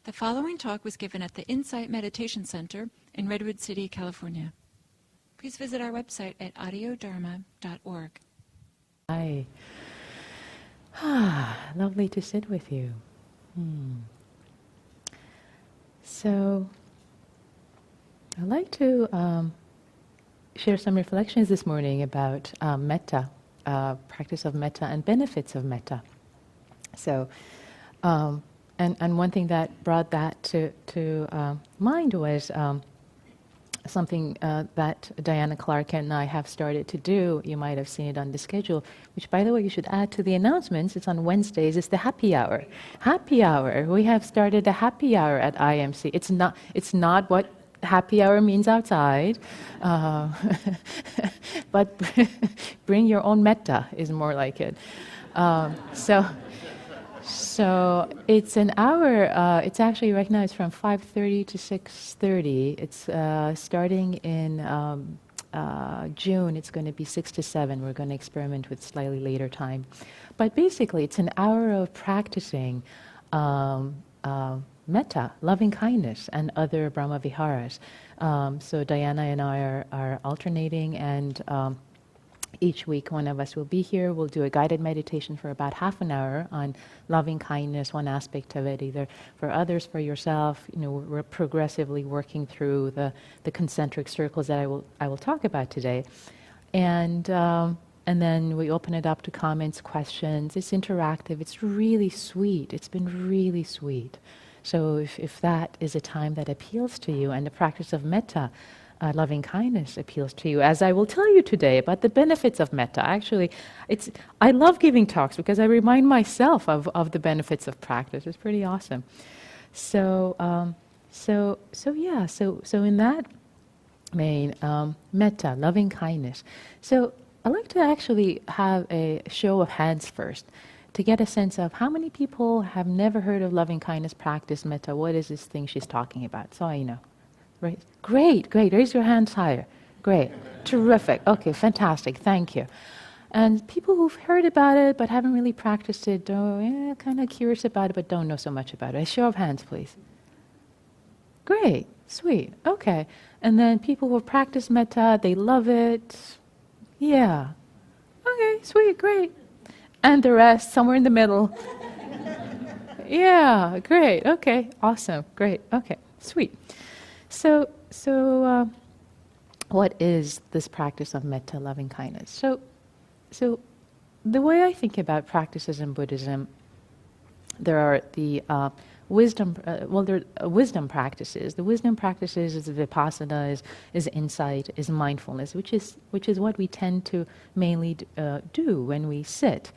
The following talk was given at the Insight Meditation Center in Redwood City, California. Please visit our website at audiodharma.org. Hi. Lovely to sit with you. So, I'd like to share some reflections this morning about metta, practice of metta and benefits of metta. So, and one thing that brought that to mind was something that Diana Clark and I have started to do. You might have seen it on the schedule, which, by the way, you should add to the announcements. It's on Wednesdays. It's the happy hour. Happy hour. We have started a happy hour at IMC. It's not what happy hour means outside, but bring your own metta is more like it. So it's an hour. It's actually right now. It's from 5:30 to 6:30. It's starting in June. It's going to be 6 to 7. We're going to experiment with slightly later time, but basically, it's an hour of practicing metta, loving kindness, and other Brahma Viharas. So Diana and I are alternating, and each week, one of us will be here. We'll do a guided meditation for about half an hour on loving kindness, one aspect of it, either for others, for yourself. You know, we're progressively working through the concentric circles that I will talk about today, and then we open it up to comments, questions. It's interactive. It's really sweet. It's been really sweet. So if that is a time that appeals to you, and the practice of metta, loving kindness appeals to you, as I will tell you today about the benefits of metta. Actually, I love giving talks because I remind myself of the benefits of practice. It's pretty awesome. So in that vein, metta, loving kindness. So I'd like to actually have a show of hands first to get a sense of how many people have never heard of loving kindness practice, metta. What is this thing she's talking about? So I know. Right. Great. Raise your hands higher. Great. Terrific. Okay, fantastic. Thank you. And people who've heard about it but haven't really practiced it, kind of curious about it but don't know so much about it. A show of hands, please. Great. Sweet. Okay. And then people who have practiced metta, they love it. Yeah. Okay, sweet, great. And the rest, somewhere in the middle. Yeah, great. Okay, awesome. Great. Okay, sweet. So, what is this practice of metta, loving kindness? So, the way I think about practices in Buddhism, there are the wisdom practices. The wisdom practices is vipassana, is insight, is mindfulness, which is what we tend to mainly do when we sit.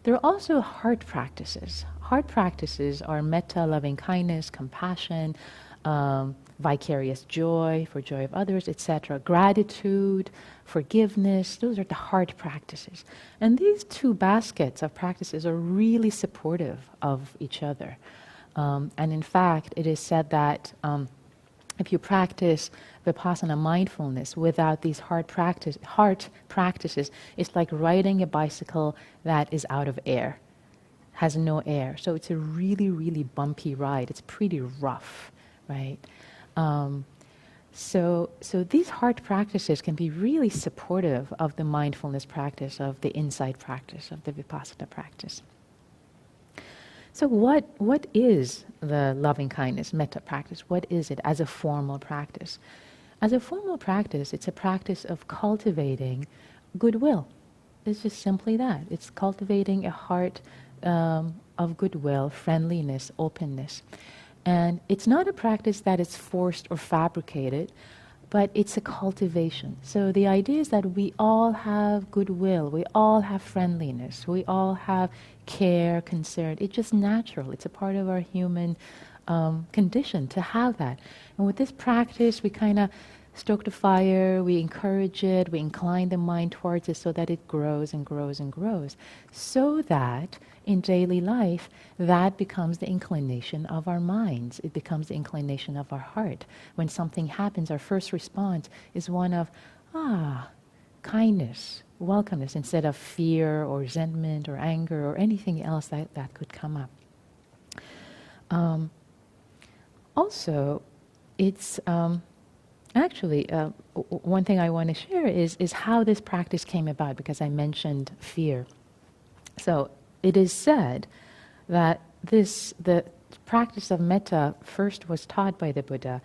There are also heart practices. Heart practices are metta, loving kindness, compassion, vicarious joy for joy of others, etc. Gratitude, forgiveness, those are the heart practices. And these two baskets of practices are really supportive of each other. And in fact, it is said that if you practice vipassana mindfulness without these heart practices, it's like riding a bicycle that is out of air, has no air. So it's a really, really bumpy ride. It's pretty rough, right? So these heart practices can be really supportive of the mindfulness practice, of the insight practice, of the vipassana practice. So what is the loving kindness metta practice? What is it as a formal practice? As a formal practice, it's a practice of cultivating goodwill. It's just simply that. It's cultivating a heart of goodwill, friendliness, openness. And it's not a practice that is forced or fabricated, but it's a cultivation. So the idea is that we all have goodwill, we all have friendliness, we all have care, concern. It's just natural. It's a part of our human condition to have that. And with this practice, we kind of stoke the fire, we encourage it, we incline the mind towards it so that it grows and grows and grows. So that in daily life, that becomes the inclination of our minds. It becomes the inclination of our heart. When something happens, our first response is one of, kindness, welcomeness, instead of fear or resentment or anger or anything else that could come up. also, it's actually one thing I want to share is how this practice came about, because I mentioned fear. So it is said that the practice of metta first was taught by the Buddha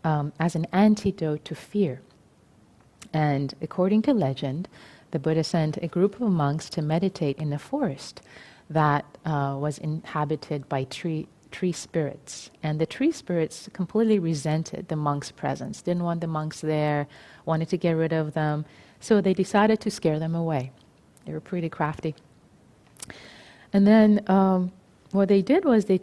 as an antidote to fear. And according to legend, the Buddha sent a group of monks to meditate in a forest that was inhabited by tree spirits. And the tree spirits completely resented the monks' presence, didn't want the monks there, wanted to get rid of them. So they decided to scare them away. They were pretty crafty. And then what they did was the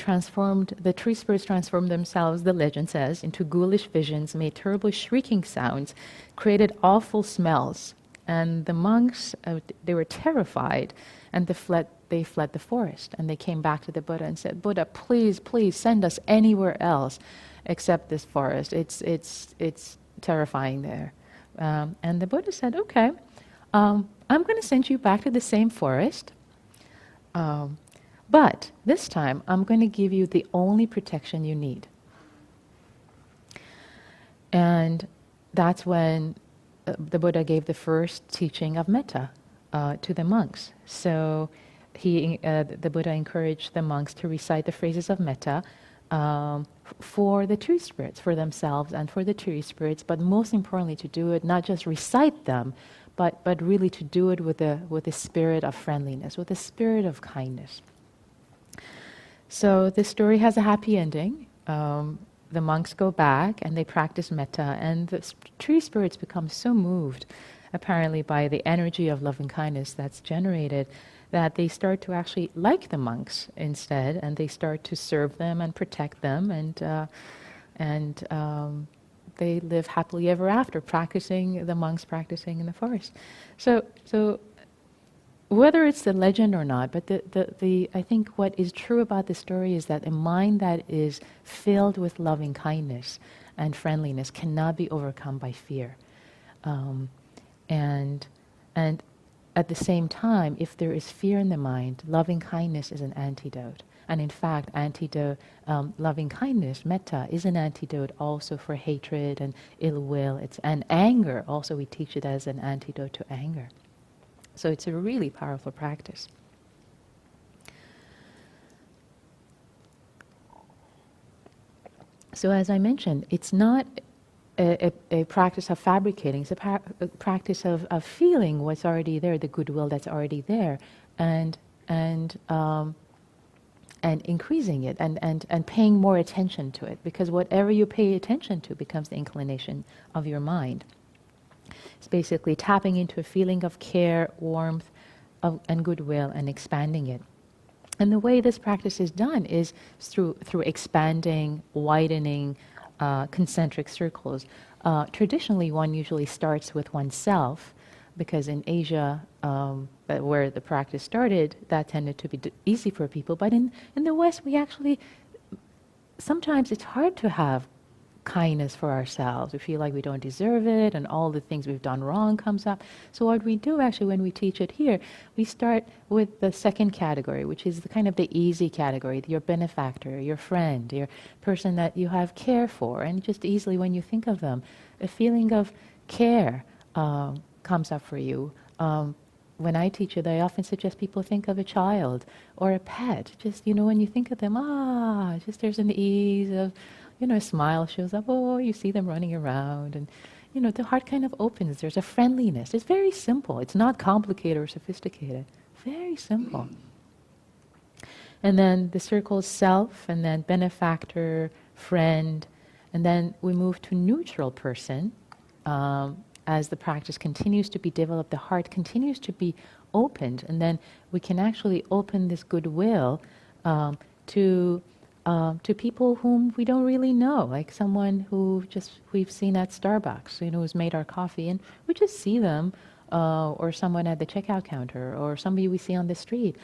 tree spirits transformed themselves, the legend says, into ghoulish visions, made terrible shrieking sounds, created awful smells. And the monks, they were terrified, and they fled the forest. And they came back to the Buddha and said, Buddha, please send us anywhere else except this forest. It's terrifying there. And the Buddha said, okay, I'm going to send you back to the same forest. But this time, I'm going to give you the only protection you need. And that's when the Buddha gave the first teaching of metta to the monks. So the Buddha encouraged the monks to recite the phrases of metta for the tree spirits, for themselves and for the tree spirits, but most importantly to do it, not just recite them, but really to do it with a spirit of friendliness, with a spirit of kindness. So this story has a happy ending. The monks go back and they practice metta, and the tree spirits become so moved, apparently, by the energy of loving kindness that's generated, that they start to actually like the monks instead, and they start to serve them and protect them, and they live happily ever after, the monks practicing in the forest. So whether it's the legend or not, but I think what is true about the story is that a mind that is filled with loving kindness and friendliness cannot be overcome by fear. And at the same time, if there is fear in the mind, loving kindness is an antidote. And in fact, loving kindness, metta, is an antidote also for hatred and ill will. And anger, also we teach it as an antidote to anger. So it's a really powerful practice. So as I mentioned, it's not a practice of fabricating. It's a practice of feeling what's already there, the goodwill that's already there, and increasing it and paying more attention to it, because whatever you pay attention to becomes the inclination of your mind. It's basically tapping into a feeling of care, warmth, and goodwill, and expanding it. And the way this practice is done is through expanding, widening concentric circles. Traditionally, one usually starts with oneself, because in Asia, where the practice started, that tended to be easy for people. But in the West, we actually, sometimes it's hard to have kindness for ourselves. We feel like we don't deserve it, and all the things we've done wrong comes up. So what we do actually when we teach it here, we start with the second category, which is the easy category, your benefactor, your friend, your person that you have care for. And just easily when you think of them, a feeling of care comes up for you. When I teach it, I often suggest people think of a child or a pet. Just, when you think of them, just there's an ease of, a smile shows up. Oh, you see them running around, and the heart kind of opens. There's a friendliness. It's very simple. It's not complicated or sophisticated. Very simple. And then the circle is self, and then benefactor, friend, and then we move to neutral person. As the practice continues to be developed, the heart continues to be opened, and then we can actually open this goodwill to people whom we don't really know, like someone who we've seen at Starbucks, who's made our coffee, and we just see them, or someone at the checkout counter, or somebody we see on the street.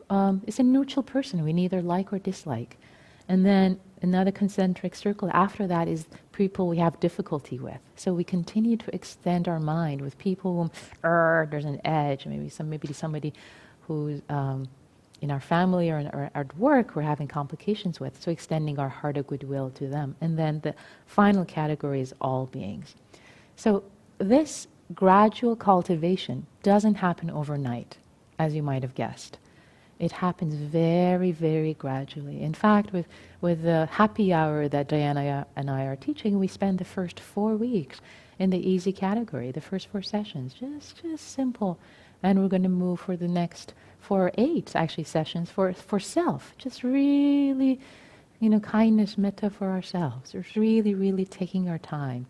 It's a neutral person we neither like or dislike. And then another concentric circle after that is people we have difficulty with. So we continue to extend our mind with people whom there's an edge, maybe somebody who's in our family or at work we're having complications with, so extending our heart of goodwill to them. And then the final category is all beings. So this gradual cultivation doesn't happen overnight, as you might have guessed. It happens very, very gradually. In fact, with the happy hour that Diana and I are teaching, we spend the first 4 weeks in the easy category, the first 4 sessions, just simple. And we're going to move for the next 8 actually sessions for self, just really, kindness, metta for ourselves. Just really, really taking our time.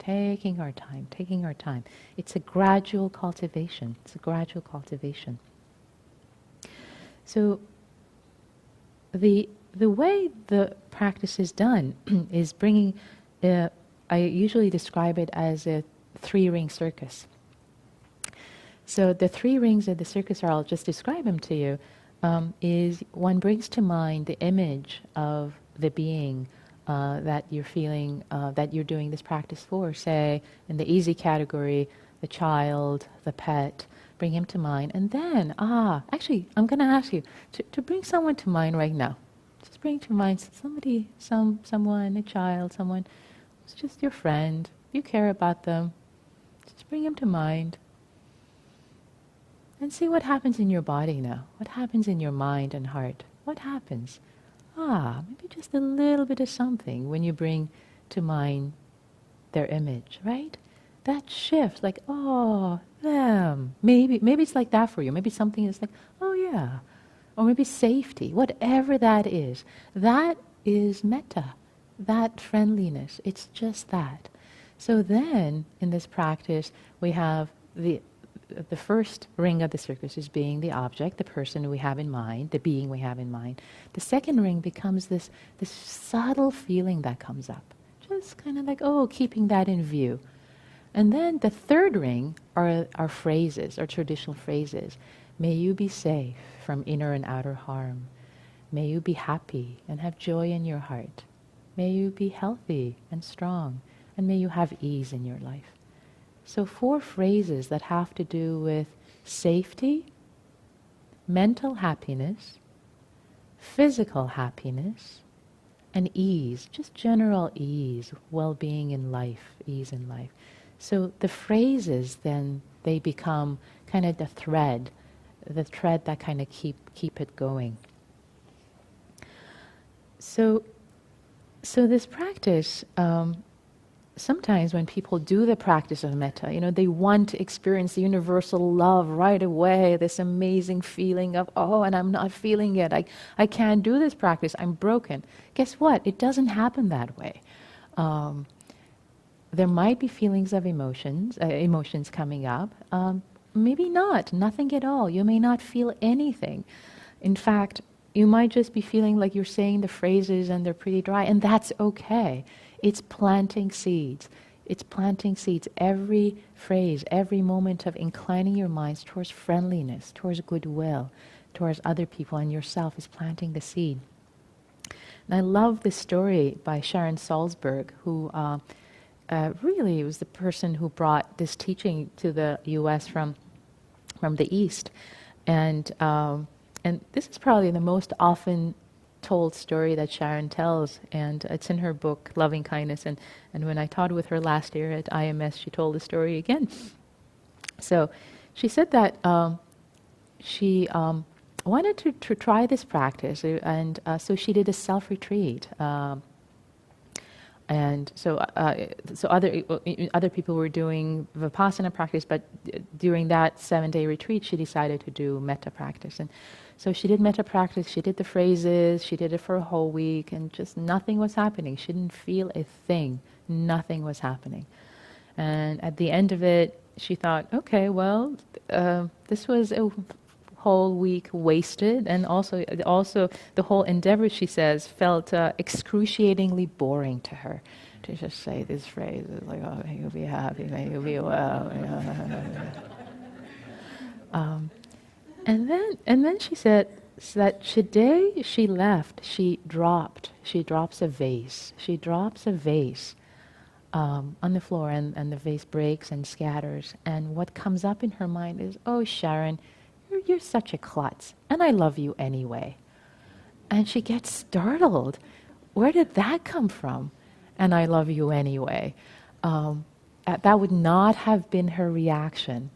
It's a gradual cultivation. So the way the practice is done is bringing, I usually describe it as a 3-ring circus. So the 3 rings of the circus, or I'll just describe them to you, is one brings to mind the image of the being that you're feeling, that you're doing this practice for. Say, in the easy category, the child, the pet, bring him to mind. And then, actually, I'm going to ask you to bring someone to mind right now. Just bring to mind somebody, someone, a child, someone who's just your friend. You care about them. Just bring him to mind. And see what happens in your body now. What happens in your mind and heart? What happens? Maybe just a little bit of something when you bring to mind their image, right? That shift, like, them. Maybe it's like that for you. Maybe something is like, oh yeah. Or maybe safety, whatever that is. That is metta, that friendliness. It's just that. So then, in this practice, we have the first ring of the circus is being the object, the person we have in mind, the being we have in mind. The second ring becomes this subtle feeling that comes up. Just kind of like, keeping that in view. And then the third ring are phrases, our traditional phrases. May you be safe from inner and outer harm. May you be happy and have joy in your heart. May you be healthy and strong. And may you have ease in your life. So 4 phrases that have to do with safety, mental happiness, physical happiness, and ease, just general ease, well-being in life, ease in life. So the phrases then, they become kind of the thread that kind of keep it going. So this practice, sometimes when people do the practice of metta, they want to experience the universal love right away, this amazing feeling of, and I'm not feeling it. I can't do this practice. I'm broken. Guess what? It doesn't happen that way. There might be feelings of emotions coming up. Maybe not, nothing at all. You may not feel anything. In fact, you might just be feeling like you're saying the phrases and they're pretty dry, and that's okay. It's planting seeds. Every phrase, every moment of inclining your minds towards friendliness, towards goodwill, towards other people and yourself is planting the seed. And I love this story by Sharon Salzberg, who really was the person who brought this teaching to the U.S. from the East. And this is probably the most often told story that Sharon tells, and it's in her book, Loving Kindness. And when I taught with her last year at IMS, she told the story again. So she said that she wanted to try this practice, and so she did a self-retreat. And so other people were doing Vipassana practice, but during that 7-day retreat, she decided to do metta practice. And so she did metta practice, she did the phrases, she did it for a whole week, and just nothing was happening. She didn't feel a thing. Nothing was happening. And at the end of it, she thought, okay, well, this was a whole week wasted, and also the whole endeavor, she says, felt excruciatingly boring to her. To just say these phrases like, may you be happy, may you be well. And then she said that today she left, she drops a vase. She drops a vase on the floor, and the vase breaks and scatters. And what comes up in her mind is, oh, Sharon, you're such a klutz, and I love you anyway. And she gets startled. Where did that come from? And I love you anyway. That would not have been her reaction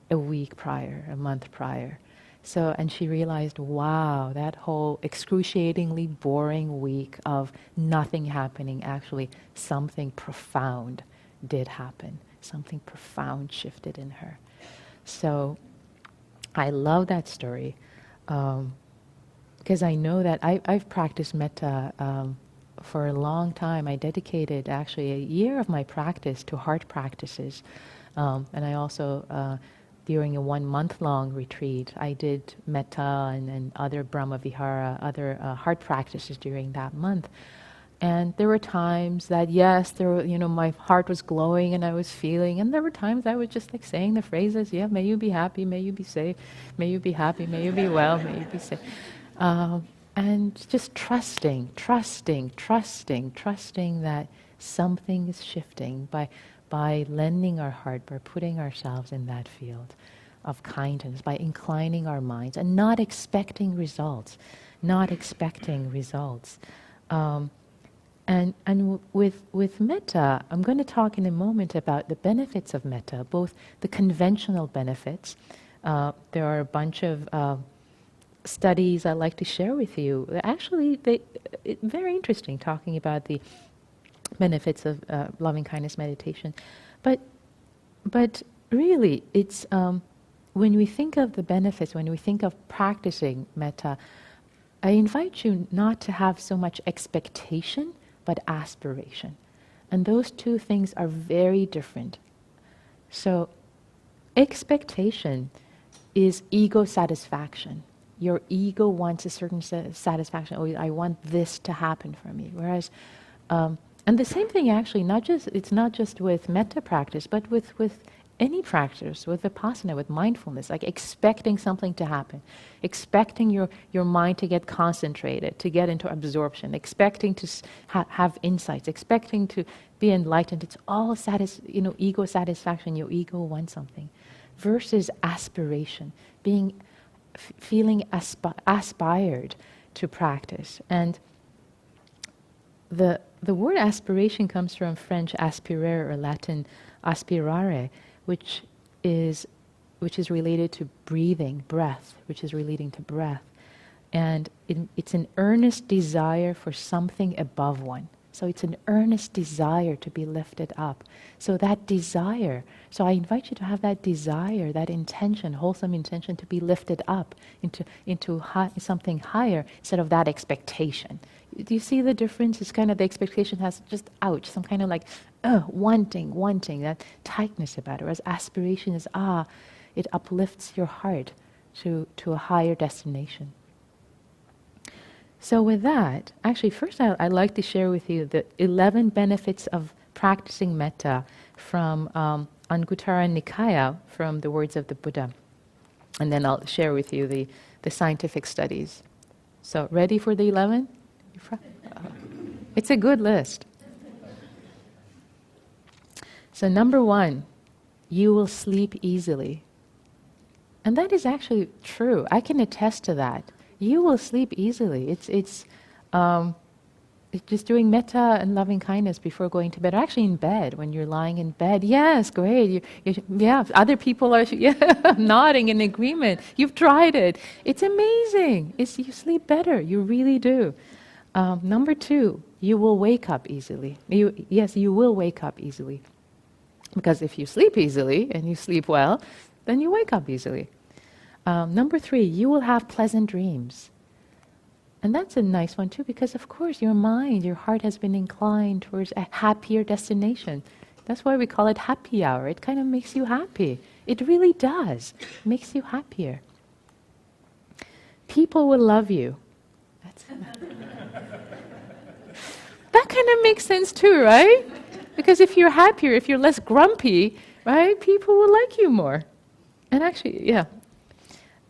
a week prior, a month prior. So, and she realized, wow, that whole excruciatingly boring week of nothing happening, actually something profound did happen. Something profound shifted in her. So I love that story because I know that I've practiced metta for a long time. I dedicated actually a year of my practice to heart practices. And I also, during a 1 month long retreat, I did metta and other Brahma Vihara, other heart practices during that month. And there were times that, yes, there were, my heart was glowing and I was feeling, and there were times I was just like saying the phrases, yeah, may you be happy, may you be safe, may you be happy, may you be well, may you be safe. And just trusting that something is shifting by lending our heart, by putting ourselves in that field of kindness, by inclining our minds and not expecting results. And with metta, I'm going to talk in a moment about the benefits of metta, both the conventional benefits. There are a bunch of studies I'd like to share with you. Actually, very interesting, talking about the benefits of loving kindness meditation. But really, it's when we think of the benefits, when we think of practicing metta, I invite you not to have so much expectation, but aspiration. And those two things are very different. So expectation is ego satisfaction. Your ego wants a certain satisfaction. Oh, I want this to happen for me. Whereas, and the same thing actually, it's not just with metta practice, but with any practice, with vipassana, with mindfulness, like expecting something to happen, expecting your mind to get concentrated, to get into absorption, expecting to have insights, expecting to be enlightened. It's all ego satisfaction. Your ego wants something, versus aspiration, feeling aspired to practice. And the word aspiration comes from French aspirer or Latin aspirare, which is related to breath, which is relating to breath. And it's an earnest desire for something above one. So it's an earnest desire to be lifted up. So that desire, so I invite you to have that desire, that intention, wholesome intention to be lifted up into something higher instead of that expectation. Do you see the difference? It's kind of the expectation has just, ouch, some kind of like, wanting, that tightness about it. Whereas aspiration is, it uplifts your heart to a higher destination. So with that, actually first I'd like to share with you the 11 benefits of practicing metta from Anguttara Nikaya, from the words of the Buddha. And then I'll share with you the scientific studies. So ready for the 11? It's a good list. So number 1, you will sleep easily. And that is actually true. I can attest to that. You will sleep easily. It's just doing metta and loving kindness before going to bed. Or actually in bed, when you're lying in bed. Yes, great. Other people are nodding in agreement. You've tried it. It's amazing. You sleep better. You really do. Number 2, you will wake up easily. You will wake up easily. Because if you sleep easily and you sleep well, then you wake up easily. Number 3, you will have pleasant dreams. And that's a nice one too, because of course your mind, your heart has been inclined towards a happier destination. That's why we call it happy hour. It kind of makes you happy. It really does. It makes you happier. People will love you. That kind of makes sense too, right? Because if you're happier, if you're less grumpy, right, people will like you more. And actually,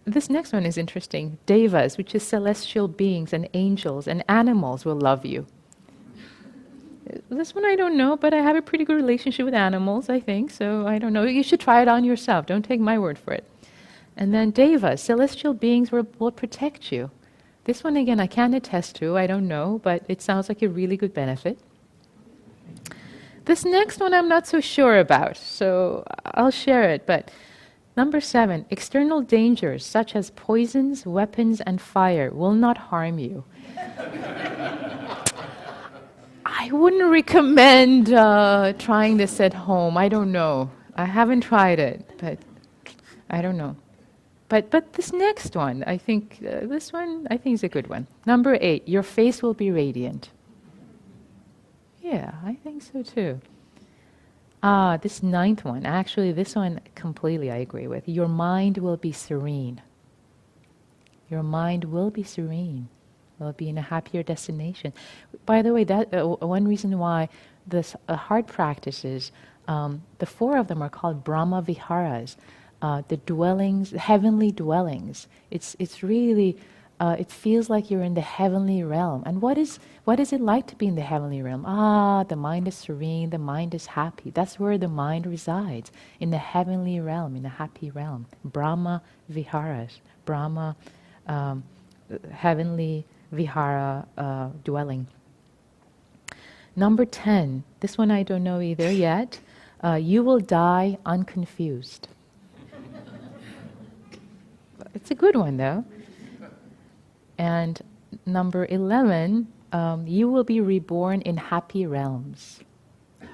this next one is interesting. Devas, which is celestial beings and angels and animals, will love you. This one I don't know, but I have a pretty good relationship with animals, I think, so I don't know. You should try it on yourself. Don't take my word for it. And then devas, celestial beings will protect you. This one, again, I can't attest to, I don't know, but it sounds like a really good benefit. This next one I'm not so sure about, so I'll share it. But number 7, external dangers such as poisons, weapons, and fire will not harm you. I wouldn't recommend trying this at home. I don't know. I haven't tried it, but I don't know. But this next one, I think is a good one. Number 8, your face will be radiant. Yeah, I think so too. This 9th one, actually this one completely I agree with. Your mind will be serene. Your mind will be serene. Will be in a happier destination. By the way, that one reason why this heart practices, the 4 of them are called Brahma Viharas, the dwellings, heavenly dwellings. It's really, it feels like you're in the heavenly realm. And what is it like to be in the heavenly realm? The mind is serene, the mind is happy. That's where the mind resides, in the heavenly realm, in the happy realm. Brahma Viharas, Brahma, heavenly Vihara dwelling. Number 10, this one I don't know either yet. You will die unconfused. It's a good one though. And number 11, you will be reborn in happy realms.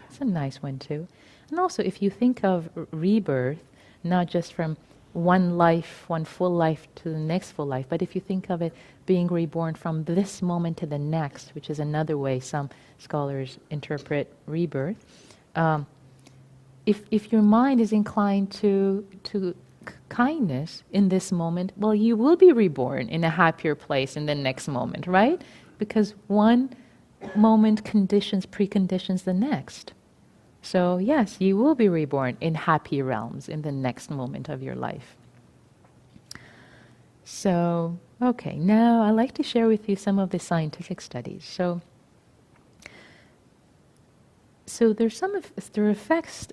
It's a nice one too. And also if you think of rebirth, not just from one life, one full life to the next full life, but if you think of it being reborn from this moment to the next, which is another way some scholars interpret rebirth, if your mind is inclined to kindness in this moment, well, you will be reborn in a happier place in the next moment, right? Because one moment preconditions the next. So yes, you will be reborn in happy realms in the next moment of your life. So, okay, now I'd like to share with you some of the scientific studies. So there are effects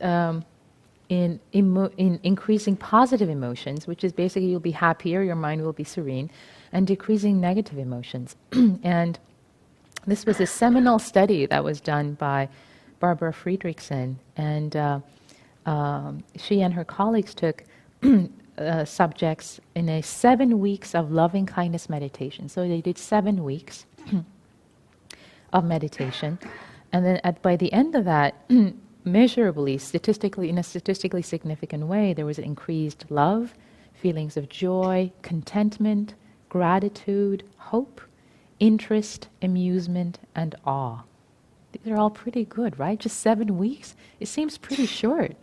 in increasing positive emotions, which is basically you'll be happier, your mind will be serene, and decreasing negative emotions. And this was a seminal study that was done by Barbara Friedrichsen, and she and her colleagues took subjects in a 7 weeks of loving kindness meditation. So they did 7 weeks of meditation, and then by the end of that, measurably, in a statistically significant way, there was increased love, feelings of joy, contentment, gratitude, hope, interest, amusement, and awe. These are all pretty good, right? Just 7 weeks? It seems pretty short.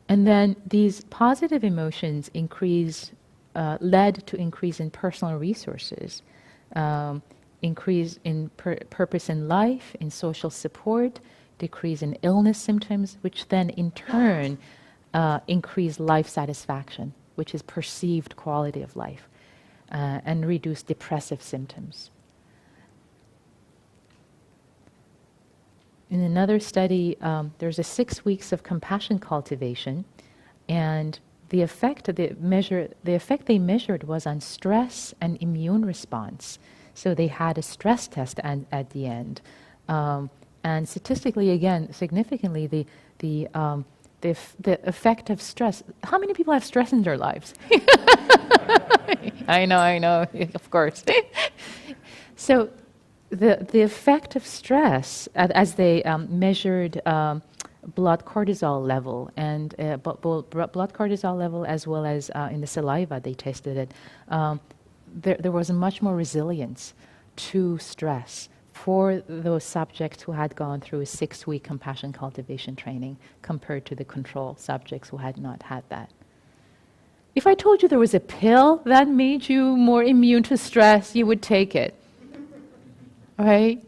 And then these positive emotions led to increase in personal resources, increase in purpose in life, in social support, decrease in illness symptoms, which then in turn increase life satisfaction, which is perceived quality of life, and reduce depressive symptoms. In another study, there's a 6 weeks of compassion cultivation, and the effect they measured was on stress and immune response. So they had a stress test at the end, and statistically, again, significantly, the effect of stress. How many people have stress in their lives? I know, of course. So the effect of stress, as they measured blood cortisol level, and blood cortisol level as well as in the saliva, they tested it. There was much more resilience to stress for those subjects who had gone through a 6-week compassion cultivation training compared to the control subjects who had not had that. If I told you there was a pill that made you more immune to stress, you would take it. Right?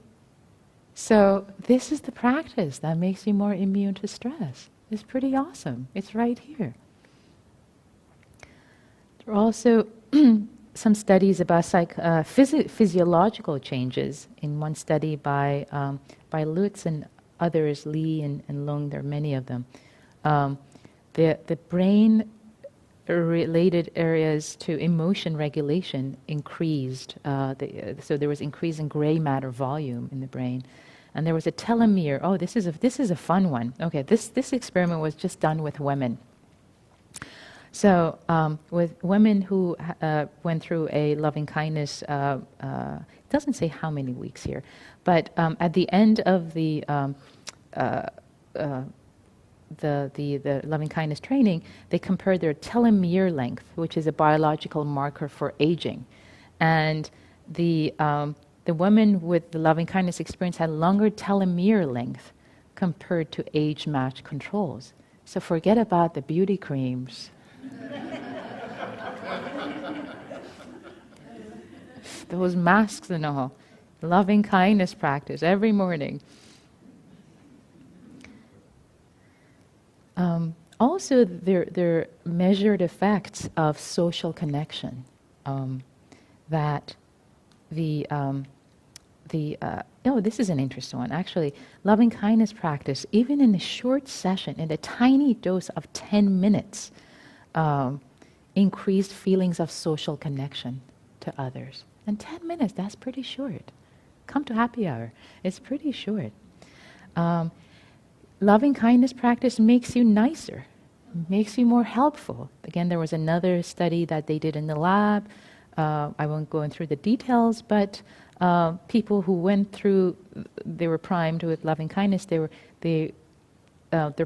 So this is the practice that makes you more immune to stress. It's pretty awesome. It's right here. There are also some studies about physiological changes. In one study by Lutz and others, Lee and Lung, there are many of them. The brain related areas to emotion regulation increased. So there was increase in gray matter volume in the brain. And there was a telomere. Oh, this is a fun one. Okay, this experiment was just done with women. So with women who went through a loving kindness, it doesn't say how many weeks here, but at the end of the loving kindness training, they compared their telomere length, which is a biological marker for aging, and the women with the loving kindness experience had longer telomere length compared to age-matched controls. So forget about the beauty creams. Those masks and all. Loving kindness practice every morning. Also, there are measured effects of social connection. That this is an interesting one. Actually, loving kindness practice, even in a short session, in a tiny dose of 10 minutes, increased feelings of social connection to others. And 10 minutes, that's pretty short. Come to happy hour. It's pretty short. Loving kindness practice makes you nicer, makes you more helpful. Again, there was another study that they did in the lab. I won't go through the details, but people who went through, they were primed with loving kindness, their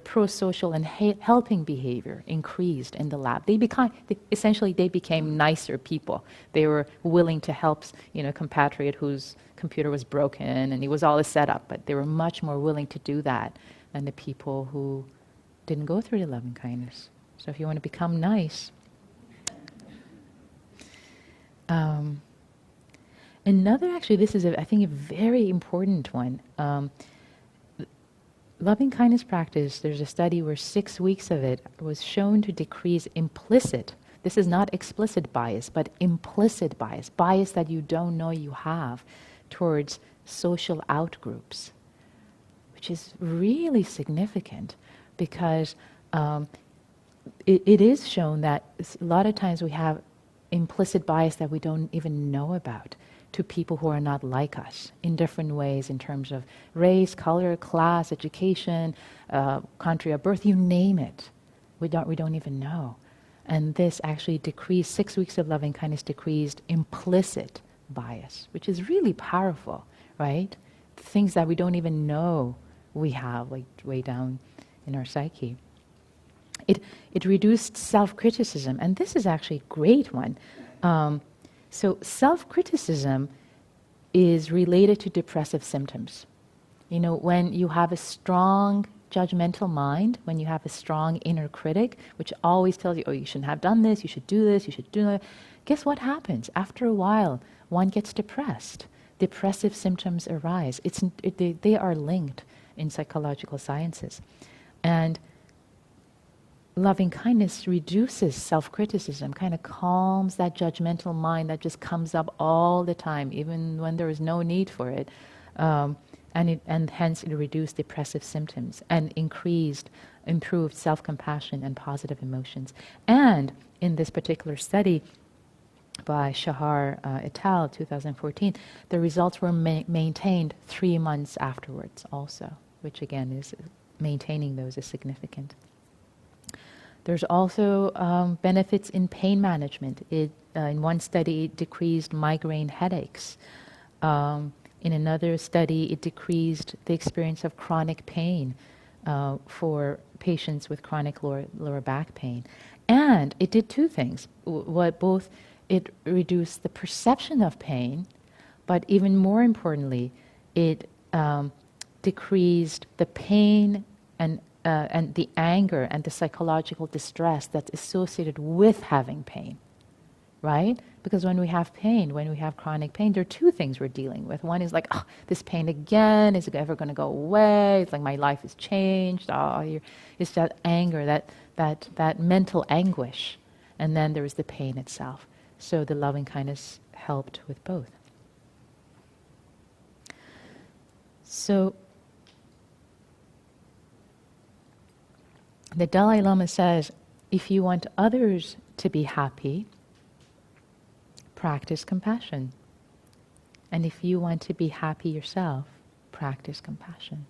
pro-social and helping behavior increased in the lab. They became nicer people. They were willing to help, a compatriot whose computer was broken and he was all set up, but they were much more willing to do that than the people who didn't go through the loving kindness. So if you want to become nice. Another, actually, this is, I think, a very important one. Loving kindness practice, there's a study where 6 weeks of it was shown to decrease implicit, this is not explicit bias, but implicit bias that you don't know you have towards social outgroups, which is really significant because it is shown that a lot of times we have implicit bias that we don't even know about to people who are not like us in different ways in terms of race, color, class, education, country of birth, you name it. We don't even know. And this actually decreased, 6 weeks of loving kindness decreased implicit bias, which is really powerful, right? Things that we don't even know we have, like way down in our psyche. It reduced self-criticism, and this is actually a great one. So self-criticism is related to depressive symptoms. When you have a strong judgmental mind, when you have a strong inner critic, which always tells you, oh, you shouldn't have done this, you should do this, you should do that, guess what happens? After a while, one gets depressed. Depressive symptoms arise. They are linked in psychological sciences. And loving kindness reduces self-criticism, kind of calms that judgmental mind that just comes up all the time, even when there is no need for it. And hence it reduced depressive symptoms and improved self-compassion and positive emotions. And in this particular study by Shahar et al., 2014, the results were maintained 3 months afterwards also, which again is maintaining those is significant. There's also benefits in pain management. In one study, it decreased migraine headaches. In another study, it decreased the experience of chronic pain for patients with chronic lower back pain. And it did 2 things. Both it reduced the perception of pain, but even more importantly, it decreased the pain and the anger and the psychological distress that's associated with having pain, right? Because when we have pain, when we have chronic pain, there are 2 things we're dealing with. One is like, oh, this pain again, is it ever going to go away? It's like my life has changed. It's that anger, that mental anguish. And then there is the pain itself. So the loving kindness helped with both. So the Dalai Lama says, if you want others to be happy, practice compassion. And if you want to be happy yourself, practice compassion.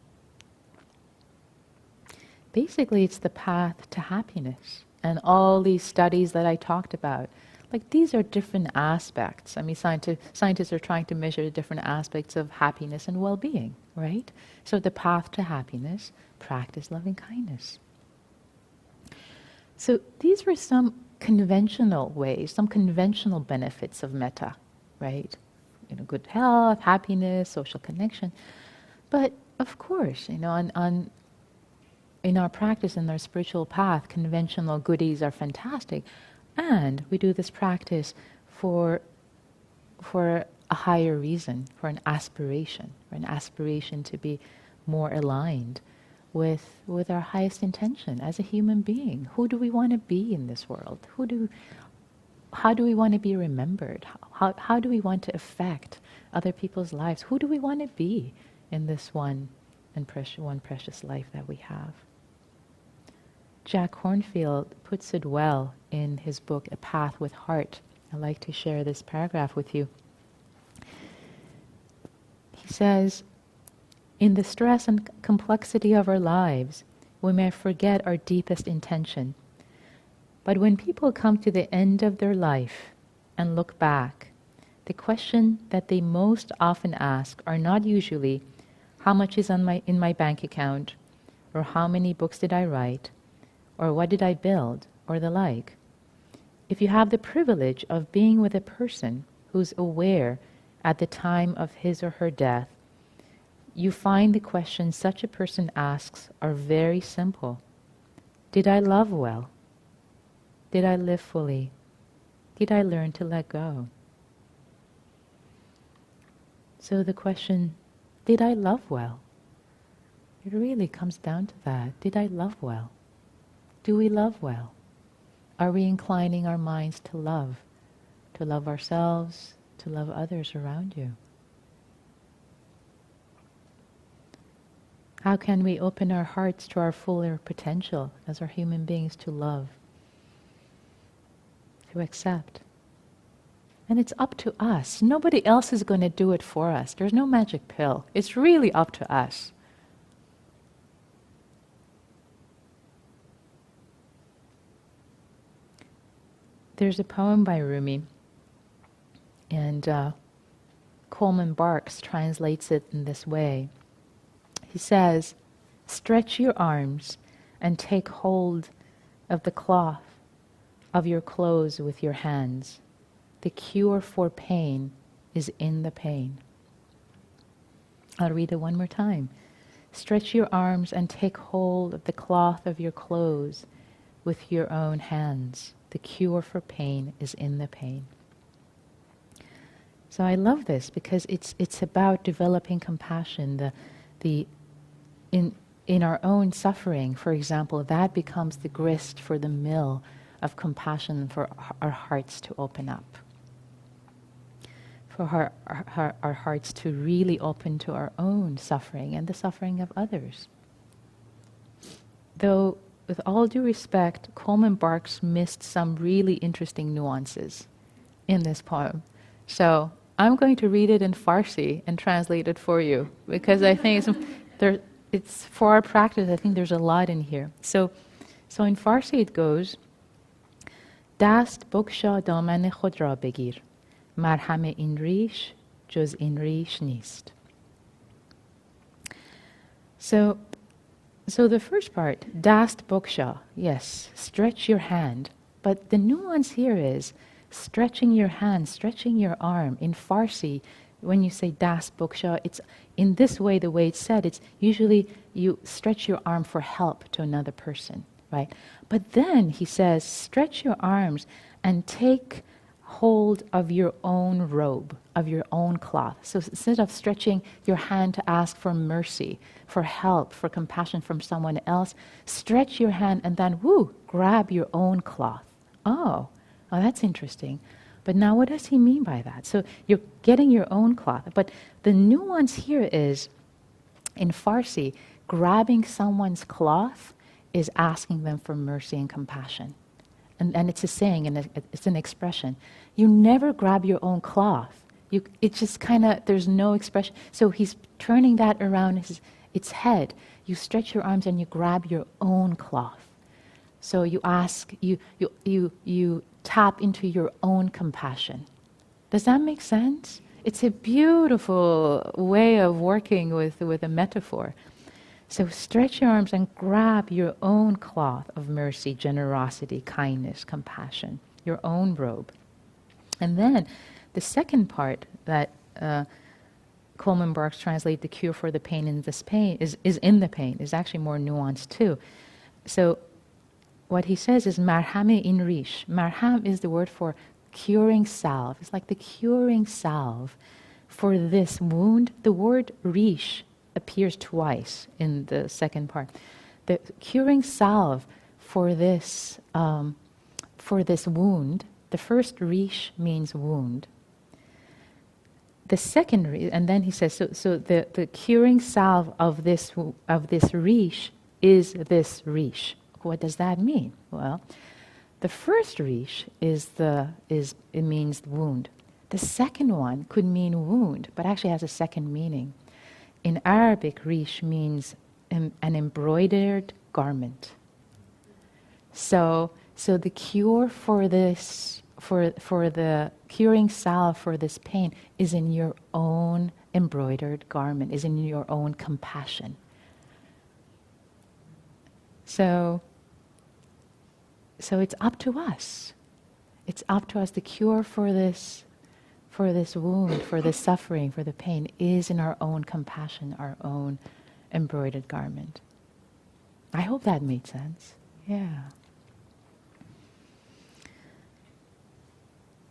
Basically, it's the path to happiness. And all these studies that I talked about, like these are different aspects. I mean, scientists are trying to measure the different aspects of happiness and well-being, right? So the path to happiness, practice loving kindness. So these were some conventional ways, some conventional benefits of metta, right? Good health, happiness, social connection. But of course, in our practice, in our spiritual path, conventional goodies are fantastic. And we do this practice for a higher reason, for an aspiration to be more aligned with our highest intention as a human being. Who do we want to be in this world? How do we want to be remembered? How do we want to affect other people's lives? Who do we want to be in this one precious life that we have? Jack Kornfield puts it well in his book, A Path with Heart. I'd like to share this paragraph with you. He says, "In the stress and complexity of our lives, we may forget our deepest intention. But when people come to the end of their life and look back, the question that they most often ask are not usually, how much is in my bank account, or how many books did I write, or what did I build, or the like. If you have the privilege of being with a person who's aware at the time of his or her death, you find the questions such a person asks are very simple. Did I love well? Did I live fully? Did I learn to let go? So the question, did I love well? It really comes down to that. Did I love well? Do we love well? Are we inclining our minds to love ourselves, to love others around you? How can we open our hearts to our fuller potential as our human beings to love, to accept? And it's up to us. Nobody else is going to do it for us. There's no magic pill. It's really up to us. There's a poem by Rumi, and Coleman Barks translates it in this way. He says, "Stretch your arms and take hold of the cloth of your clothes with your hands. The cure for pain is in the pain." I'll read it one more time. "Stretch your arms and take hold of the cloth of your clothes with your own hands. The cure for pain is in the pain." So I love this because it's about developing compassion. In our own suffering, for example, that becomes the grist for the mill of compassion for our hearts to open up. For our hearts to really open to our own suffering and the suffering of others. Though, with all due respect, Coleman Barks missed some really interesting nuances in this poem. So I'm going to read it in Farsi and translate it for you because I think it's for our practice. I think there's a lot in here. So in Farsi it goes, "Dast بگشا دامن خود را بگیر. مرهم این ریش جز این ریش نیست." So the first part, dast boksha, yes, stretch your hand. But the nuance here is stretching your hand, stretching your arm. In Farsi, when you say dast boksha, it's in this way, the way it's said, it's usually you stretch your arm for help to another person, right? But then he says, stretch your arms and take hold of your own robe, of your own cloth. So instead of stretching your hand to ask for mercy, for help, for compassion from someone else, stretch your hand and then, grab your own cloth. Oh, that's interesting. But now what does he mean by that? So you're getting your own cloth. But the nuance here is, in Farsi, grabbing someone's cloth is asking them for mercy and compassion. and it's a saying and it's an expression. You never grab your own cloth. It's just kind of, there's no expression. So he's turning that around its head. You stretch your arms and you grab your own cloth. So you ask, you tap into your own compassion. Does that make sense? It's a beautiful way of working with a metaphor. So stretch your arms and grab your own cloth of mercy, generosity, kindness, compassion, your own robe. And then the second part that Coleman Barks translate the cure for the pain in this pain is in the pain, is actually more nuanced too. So what he says is marhame in rish. Marham is the word for curing salve. It's like the curing salve for this wound. The word rish appears twice in the second part. The curing salve for this wound. The first rish means wound. The second, and then he says, so the curing salve of this rish is this rish. What does that mean? Well, the first rish it means wound. The second one could mean wound, but actually has a second meaning. In Arabic, rish means an embroidered garment. So the cure for this, for the curing salve for this pain is in your own embroidered garment, is in your own compassion. So it's up to us. It's up to us. The cure for this wound, for this suffering, for the pain, is in our own compassion, our own embroidered garment. I hope that made sense. Yeah.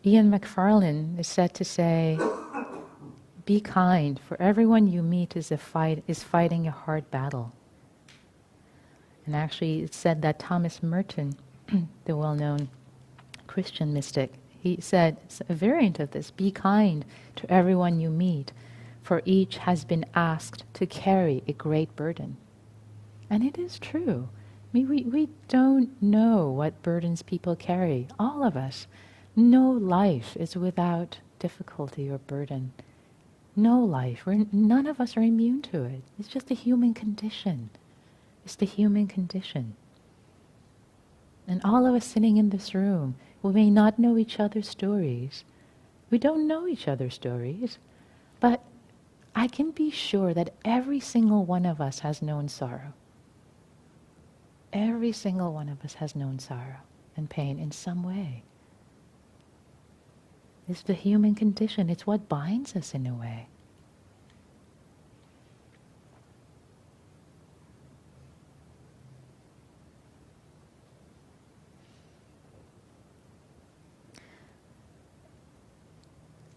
Ian McFarlane is said to say, "Be kind, for everyone you meet is fighting a hard battle." And actually, it's said that Thomas Merton, the well-known Christian mystic, he said a variant of this: "Be kind to everyone you meet, for each has been asked to carry a great burden." And it is true. I mean, we don't know what burdens people carry. All of us. No life is without difficulty or burden. No life. None of us are immune to it. It's just the human condition. It's the human condition. And all of us sitting in this room, we may not know each other's stories. We don't know each other's stories. But I can be sure that every single one of us has known sorrow. Every single one of us has known sorrow and pain in some way. It's the human condition. It's what binds us in a way.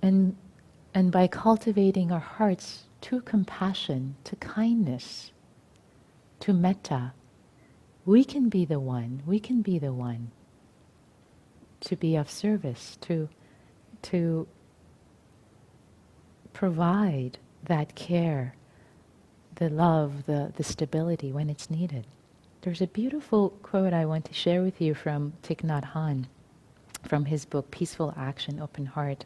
And by cultivating our hearts to compassion, to kindness, to metta, we can be the one to be of service, to provide that care, the love, the stability when it's needed. There's a beautiful quote I want to share with you from Thich Nhat Hanh, from his book Peaceful Action, Open Heart.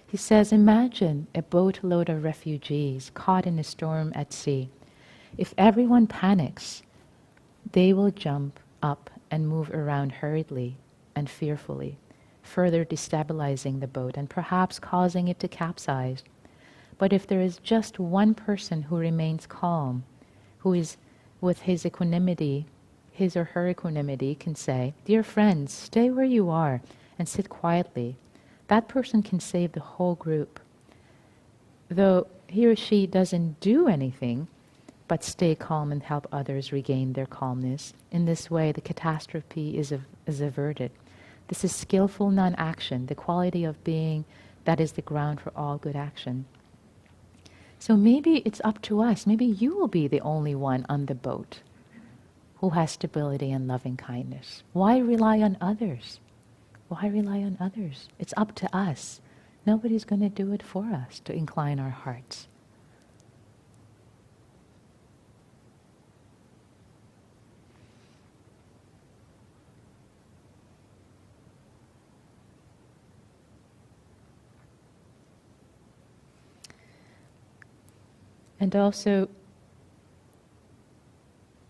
He says, "Imagine a boatload of refugees caught in a storm at sea. If everyone panics, they will jump up and move around hurriedly and fearfully, further destabilizing the boat and perhaps causing it to capsize. But if there is just one person who remains calm, who is with his equanimity, his or her equanimity, can say, 'Dear friends, stay where you are and sit quietly,' that person can save the whole group. Though he or she doesn't do anything, but stay calm and help others regain their calmness. In this way, the catastrophe is averted. This is skillful non-action, the quality of being that is the ground for all good action." So maybe it's up to us. Maybe you will be the only one on the boat who has stability and loving kindness. Why rely on others? Why rely on others? It's up to us. Nobody's going to do it for us to incline our hearts. And also,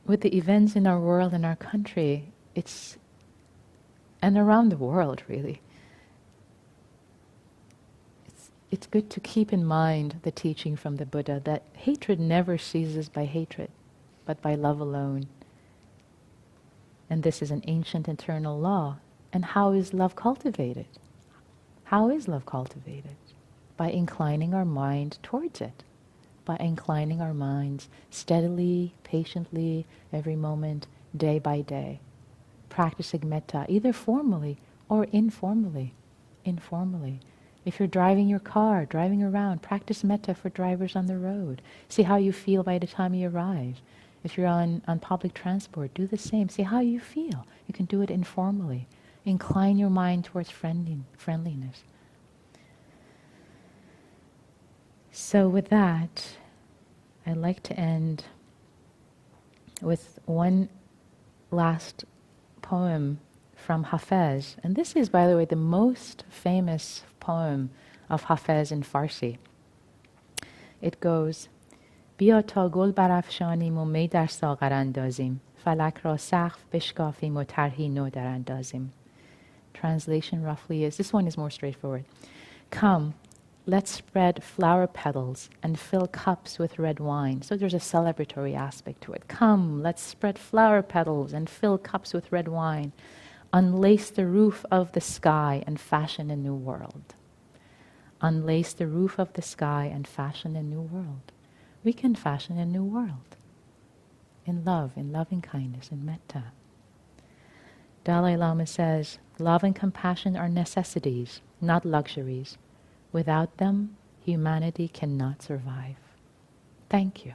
with the events in our world and our country, and around the world really, it's good to keep in mind the teaching from the Buddha that hatred never ceases by hatred, but by love alone. And this is an ancient eternal law. And how is love cultivated? How is love cultivated? By inclining our mind towards it. By inclining our minds steadily, patiently, every moment, day by day. Practicing metta, either formally or informally. Informally. If you're driving your car, driving around, practice metta for drivers on the road. See how you feel by the time you arrive. If you're on public transport, do the same. See how you feel. You can do it informally. Incline your mind towards friendliness. So with that, I'd like to end with one last poem from Hafez. And this is, by the way, the most famous poem of Hafez in Farsi. It goes, بیا تا گل برافشانیم و می در ساغر اندازیم فلک را سقف بشکافیم و طرحی نو در اندازیم. Translation roughly is, this one is more straightforward. Come, let's spread flower petals and fill cups with red wine. So there's a celebratory aspect to it. Come, let's spread flower petals and fill cups with red wine. Unlace the roof of the sky and fashion a new world. Unlace the roof of the sky and fashion a new world. We can fashion a new world. In love, in loving kindness, in metta. Dalai Lama says, love and compassion are necessities, not luxuries. Without them, humanity cannot survive. Thank you.